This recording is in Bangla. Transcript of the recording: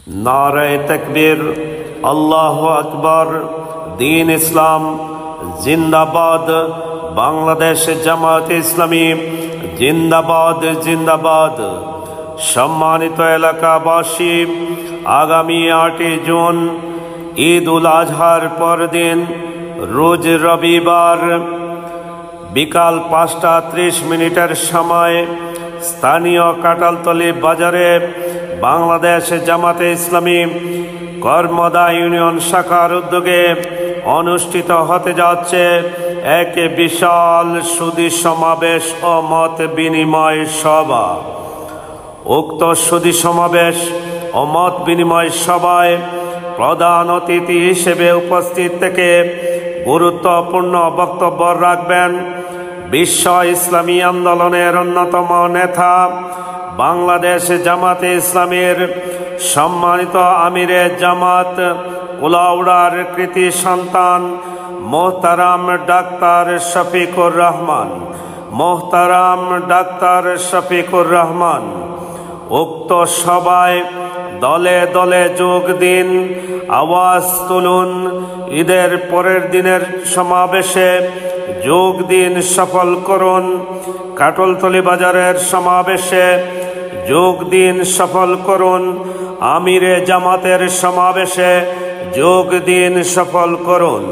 নারায়ে তাকবীর, আল্লাহু আকবার। দ্বীন ইসলাম জিন্দাবাদ। বাংলাদেশ জামায়াতে ইসলামী জিন্দাবাদ জিন্দাবাদ। সম্মানিত এলাকাবাসী, আগামী 8 জুন ঈদ উল আজহার পরদিন রোজ রবিবার বিকাল 5টা 30 সময় স্থানীয় কাঁঠালতলী বাজারে বাংলাদেশ জামায়াতে ইসলামী কর্মদা ইউনিয়ন শাখার উদ্যোগে অনুষ্ঠিত হতে যাচ্ছে এক বিশাল সুধী সমাবেশ ও মত বিনিময় সভা। উক্ত সুধী সমাবেশ ও মত বিনিময় সভায় প্রধান অতিথি হিসেবে উপস্থিত থেকে গুরুত্বপূর্ণ বক্তব্য রাখবেন বিশ্ব ইসলামী আন্দোলনের অন্যতম নেতা, বাংলাদেশ জামায়াতে ইসলামীর সম্মানিত আমিরে জামাত কুলাউড়ার কৃতি সন্তান মোহতারাম ডাক্তার শফিকুর রহমান। উক্ত সভায় দলে দলে যোগ দিন, আওয়াজ তুলুন। ঈদের পরের দিনের সমাবেশে যোগ দিন, সফল করুন। কাঁঠালতলী বাজারের সমাবেশে যোগ দিন, সফল করুন। আমিরে জামাতের সমাবেশে যোগ দিন, সফল করুন।